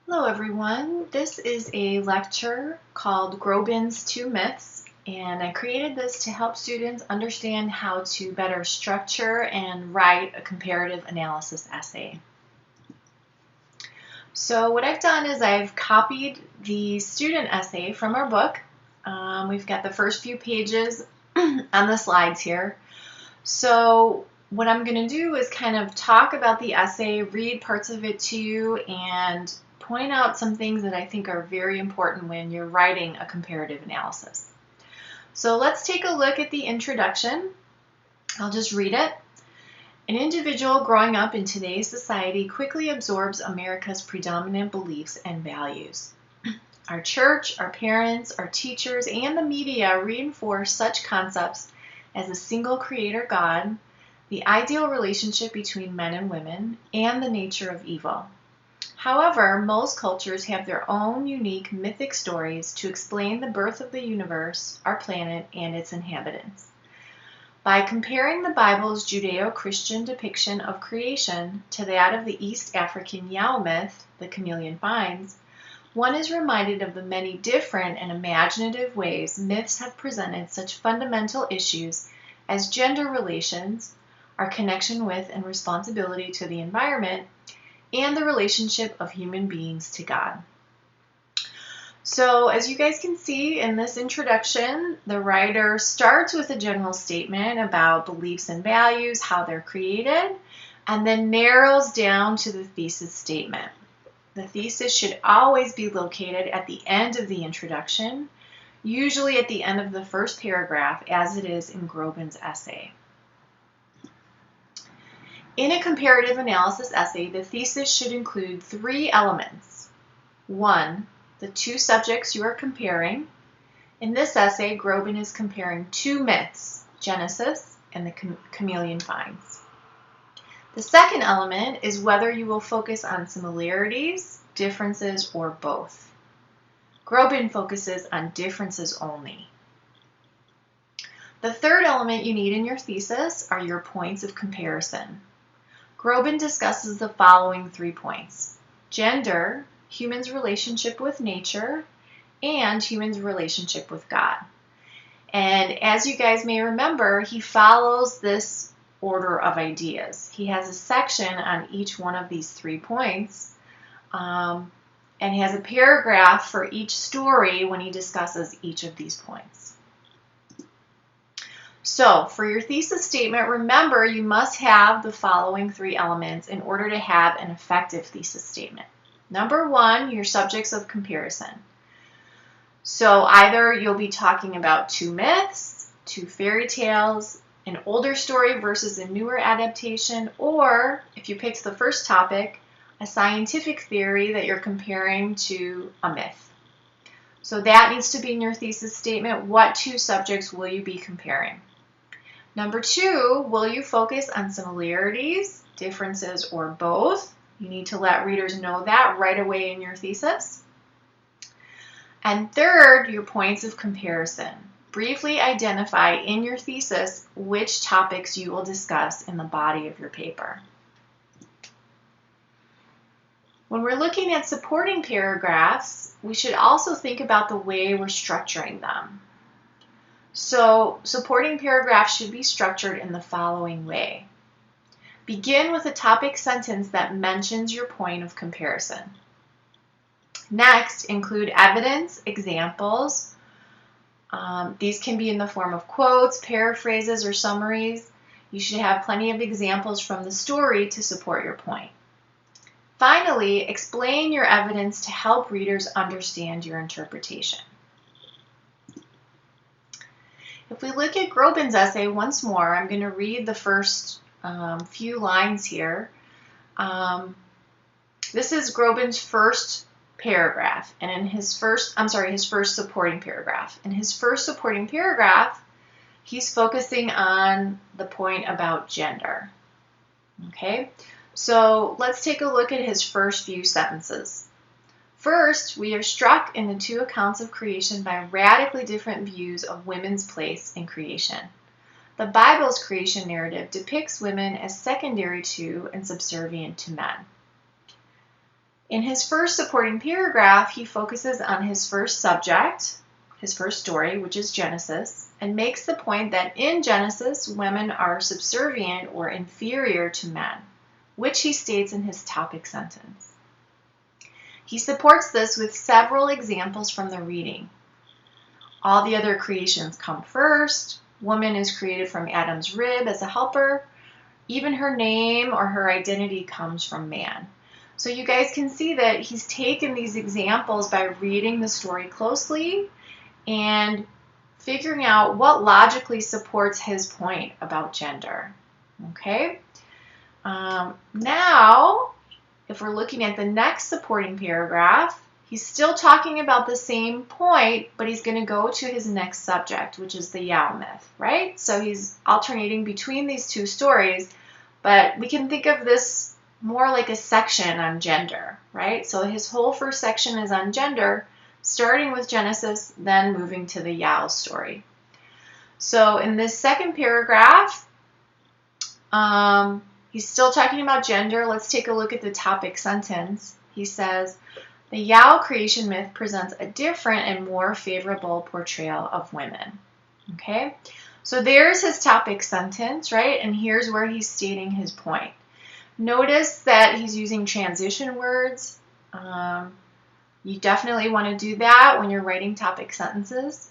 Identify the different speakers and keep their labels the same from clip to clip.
Speaker 1: Hello everyone, this is a lecture called Grobin's Two Myths, and I created this to help students understand how to better structure and write a comparative analysis essay. So what I've done is I've copied the student essay from our book. We've got the first few pages on the slides here. So what I'm going to do is kind of talk about the essay, read parts of it to you, and point out some things that I think are very important when you're writing a comparative analysis. So let's take a look at the introduction. I'll just read it. An individual growing up in today's society quickly absorbs America's predominant beliefs and values. Our church, our parents, our teachers, and the media reinforce such concepts as a single creator God, the ideal relationship between men and women, and the nature of evil. However, most cultures have their own unique mythic stories to explain the birth of the universe, our planet, and its inhabitants. By comparing the Bible's Judeo-Christian depiction of creation to that of the East African Yao myth, the chameleon finds, one is reminded of the many different and imaginative ways myths have presented such fundamental issues as gender relations, our connection with and responsibility to the environment, and the relationship of human beings to God. So as you guys can see in this introduction, the writer starts with a general statement about beliefs and values, how they're created, and then narrows down to the thesis statement. The thesis should always be located at the end of the introduction, usually at the end of the first paragraph, as it is in Grobin's essay. In a comparative analysis essay, the thesis should include three elements. One, the two subjects you are comparing. In this essay, Grobin is comparing two myths, Genesis and the chameleon finds. The second element is whether you will focus on similarities, differences, or both. Grobin focuses on differences only. The third element you need in your thesis are your points of comparison. Grobin discusses the following 3 points: gender, humans' relationship with nature, and humans' relationship with God. And as you guys may remember, he follows this order of ideas. He has a section on each one of these 3 points, and has a paragraph for each story when he discusses each of these points. So for your thesis statement, remember you must have the following 3 elements in order to have an effective thesis statement. Number 1, your subjects of comparison. So either you'll be talking about 2 myths, 2 fairy tales, an older story versus a newer adaptation, or if you picked the first topic, a scientific theory that you're comparing to a myth. So that needs to be in your thesis statement. What 2 subjects will you be comparing? Number 2, will you focus on similarities, differences, or both? You need to let readers know that right away in your thesis. And third, your points of comparison. Briefly identify in your thesis which topics you will discuss in the body of your paper. When we're looking at supporting paragraphs, we should also think about the way we're structuring them. So, supporting paragraphs should be structured in the following way. Begin with a topic sentence that mentions your point of comparison. Next, include evidence, examples. These can be in the form of quotes, paraphrases, or summaries. You should have plenty of examples from the story to support your point. Finally, explain your evidence to help readers understand your interpretation. If we look at Grobin's essay once more, I'm going to read the first few lines here. This is Grobin's first paragraph, and in his first supporting paragraph. In his first supporting paragraph, he's focusing on the point about gender. Okay, so let's take a look at his first few sentences. First, we are struck in the 2 accounts of creation by radically different views of women's place in creation. The Bible's creation narrative depicts women as secondary to and subservient to men. In his first supporting paragraph, he focuses on his first subject, his first story, which is Genesis, and makes the point that in Genesis, women are subservient or inferior to men, which he states in his topic sentence. He supports this with several examples from the reading. All the other creations come first. Woman is created from Adam's rib as a helper. Even her name or her identity comes from man. So you guys can see that he's taken these examples by reading the story closely and figuring out what logically supports his point about gender. Okay? Now, if we're looking at the next supporting paragraph, he's still talking about the same point, but he's going to go to his next subject, which is the Yao myth, right? So he's alternating between these two stories, but we can think of this more like a section on gender, right? So his whole first section is on gender, starting with Genesis, then moving to the Yao story. So in this second paragraph, he's still talking about gender. Let's take a look at the topic sentence. He says, the Yao creation myth presents a different and more favorable portrayal of women. Okay, so there's his topic sentence, right? And here's where he's stating his point. Notice that he's using transition words. You definitely want to do that when you're writing topic sentences.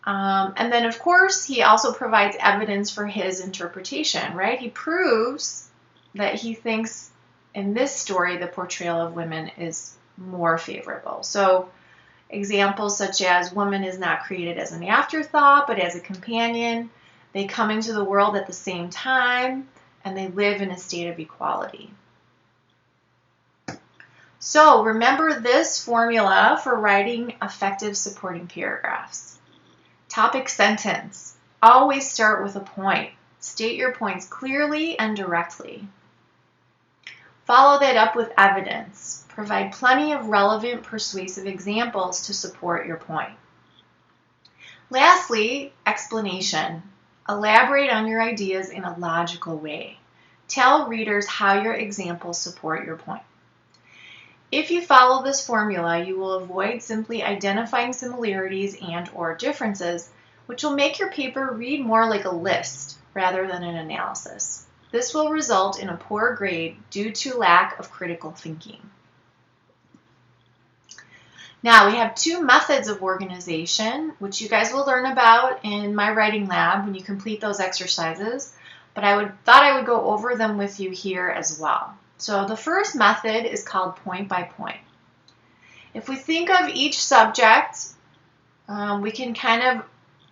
Speaker 1: And then, of course, he also provides evidence for his interpretation, right? He proves that he thinks in this story the portrayal of women is more favorable. So examples such as woman is not created as an afterthought, but as a companion. They come into the world at the same time, and they live in a state of equality. So remember this formula for writing effective supporting paragraphs. Topic sentence. Always start with a point. State your points clearly and directly. Follow that up with evidence. Provide plenty of relevant, persuasive examples to support your point. Lastly, explanation. Elaborate on your ideas in a logical way. Tell readers how your examples support your point. If you follow this formula, you will avoid simply identifying similarities and/or differences, which will make your paper read more like a list rather than an analysis. This will result in a poor grade due to lack of critical thinking. Now, we have two methods of organization, which you guys will learn about in my writing lab when you complete those exercises, but thought I would go over them with you here as well. So the first method is called point by point. If we think of each subject, we can kind of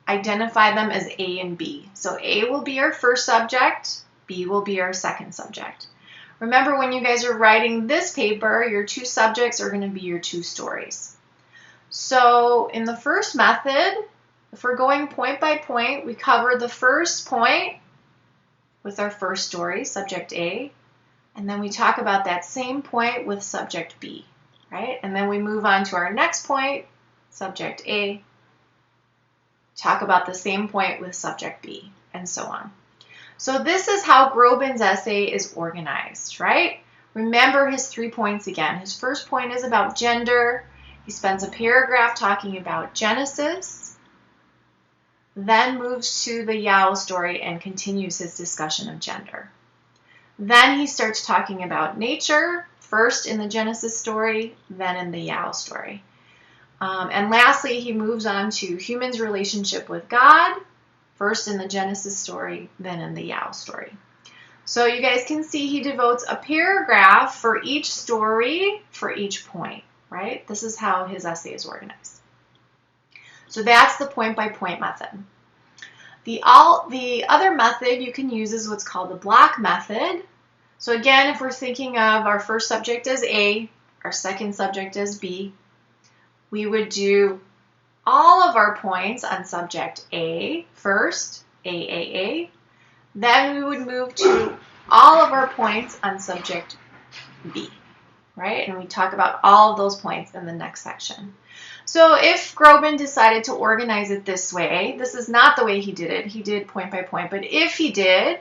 Speaker 1: identify them as A and B. So A will be our first subject, B will be our second subject. Remember, when you guys are writing this paper, your two subjects are going to be your two stories. So in the first method, if we're going point by point, we cover the first point with our first story, subject A, and then we talk about that same point with subject B, right? And then we move on to our next point, subject A, talk about the same point with subject B, and so on. So this is how Grobin's essay is organized, right? Remember his 3 points again. His first point is about gender. He spends a paragraph talking about Genesis, then moves to the Yao story and continues his discussion of gender. Then he starts talking about nature, first in the Genesis story, then in the Yao story. And lastly, he moves on to humans' relationship with God, first in the Genesis story, then in the Yao story. So you guys can see he devotes a paragraph for each story for each point, right? This is how his essay is organized. So that's the point-by-point method. The other method you can use is what's called the block method. So again, if we're thinking of our first subject as A, our second subject as B, we would do all of our points on subject A first, A. Then we would move to all of our points on subject B, right? And we talk about all of those points in the next section. So if Grobin decided to organize it this way, this is not the way he did it. He did point by point. But if he did,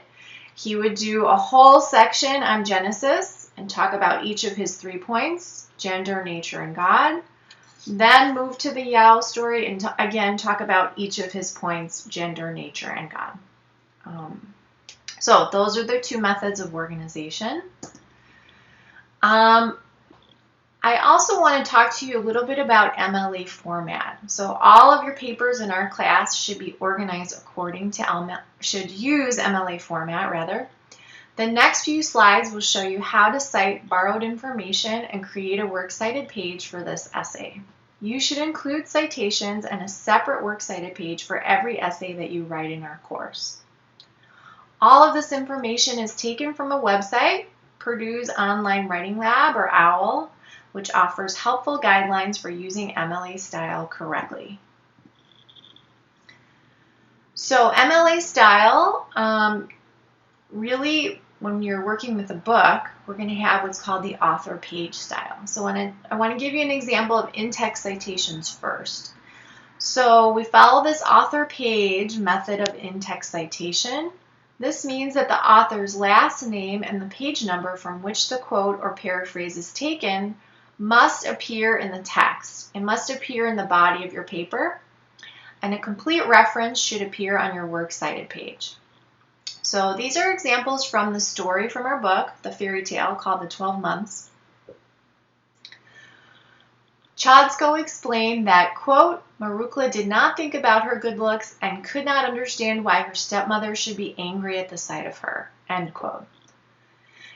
Speaker 1: he would do a whole section on Genesis and talk about each of his 3 points, gender, nature, and God. Then move to the Yao story and again talk about each of his points, gender, nature, and God. So those are the 2 methods of organization. I also want to talk to you a little bit about MLA format. So all of your papers in our class should be organized according to should use MLA format rather. The next few slides will show you how to cite borrowed information and create a works cited page for this essay. You should include citations and a separate works cited page for every essay that you write in our course. All of this information is taken from a website, Purdue's Online Writing Lab, or OWL, which offers helpful guidelines for using MLA style correctly. So MLA style, really when you're working with a book, we're going to have what's called the author page style. So I want to give you an example of in-text citations first. So we follow this author page method of in-text citation. This means that the author's last name and the page number from which the quote or paraphrase is taken must appear in the text. It must appear in the body of your paper, and a complete reference should appear on your works cited page. So these are examples from the story from our book, the fairy tale called The 12 Months. Chodsko explained that, quote, Marukla did not think about her good looks and could not understand why her stepmother should be angry at the sight of her, end quote.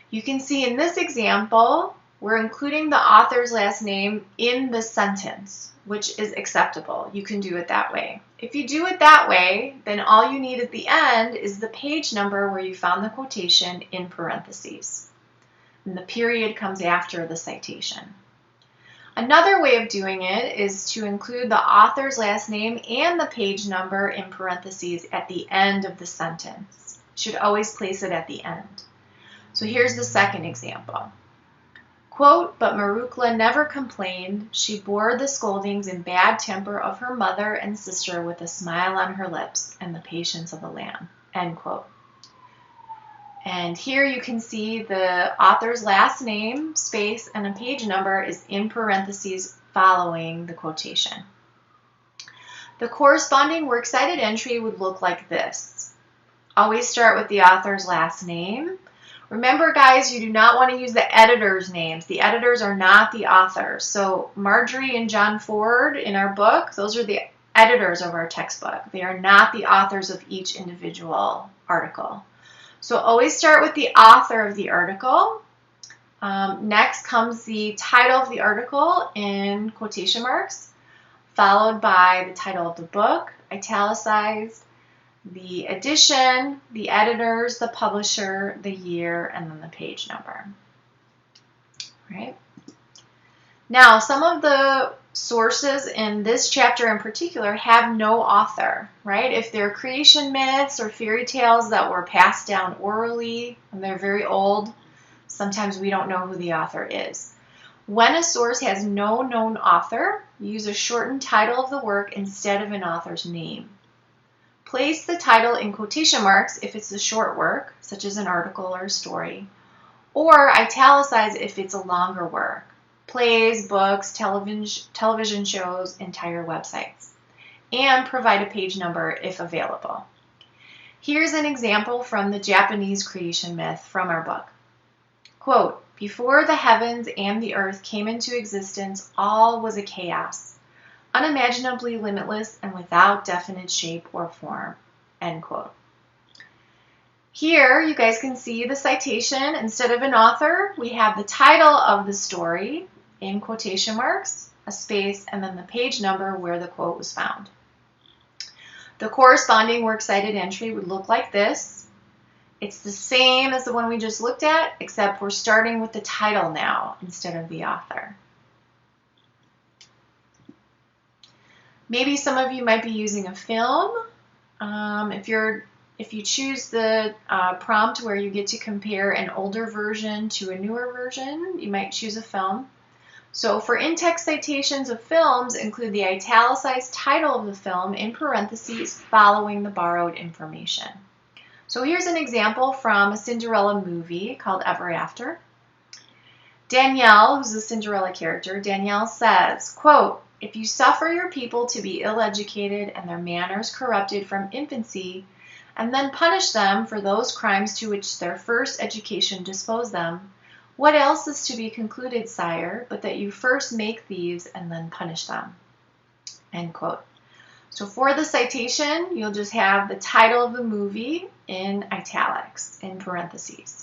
Speaker 1: You can see in this example, we're including the author's last name in the sentence, which is acceptable. You can do it that way. If you do it that way, then all you need at the end is the page number where you found the quotation in parentheses. And the period comes after the citation. Another way of doing it is to include the author's last name and the page number in parentheses at the end of the sentence. You should always place it at the end. So here's the second example. Quote, but Marukla never complained. She bore the scoldings and bad temper of her mother and sister with a smile on her lips and the patience of a lamb, end quote. And here you can see the author's last name, space, and a page number is in parentheses following the quotation. The corresponding works cited entry would look like this. Always start with the author's last name. Remember, guys, you do not want to use the editor's names. The editors are not the authors. So Marjorie and John Ford in our book, those are the editors of our textbook. They are not the authors of each individual article. So always start with the author of the article. Next comes the title of the article in quotation marks, followed by the title of the book, italicized, the edition, the editors, the publisher, the year, and then the page number. Right? Now, some of the sources in this chapter in particular have no author, right? If they're creation myths or fairy tales that were passed down orally and they're very old, sometimes we don't know who the author is. When a source has no known author, use a shortened title of the work instead of an author's name. Place the title in quotation marks if it's a short work, such as an article or a story, or italicize if it's a longer work. Plays, books, television shows, entire websites, and provide a page number if available. Here's an example from the Japanese creation myth from our book. Quote, before the heavens and the earth came into existence, all was a chaos, unimaginably limitless and without definite shape or form, end quote. Here, you guys can see the citation. Instead of an author, we have the title of the story in quotation marks, a space, and then the page number where the quote was found. The corresponding works cited entry would look like this. It's the same as the one we just looked at, except we're starting with the title now instead of the author. Maybe some of you might be using a film. If you choose the prompt where you get to compare an older version to a newer version, you might choose a film. So for in-text citations of films, include the italicized title of the film in parentheses following the borrowed information. So here's an example from a Cinderella movie called Ever After. Danielle, who's the Cinderella character, Danielle says, quote, "If you suffer your people to be ill-educated and their manners corrupted from infancy, and then punish them for those crimes to which their first education disposed them, what else is to be concluded, sire, but that you first make thieves and then punish them?" End quote. So for the citation, you'll just have the title of the movie in italics, in parentheses.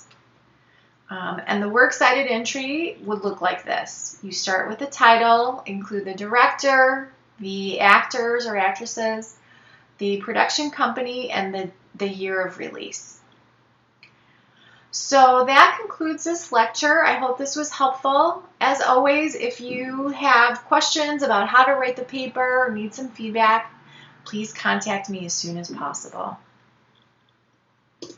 Speaker 1: And the works cited entry would look like this. You start with the title, include the director, the actors or actresses, the production company, and the year of release. So that concludes this lecture. I hope this was helpful. As always, if you have questions about how to write the paper or need some feedback, please contact me as soon as possible.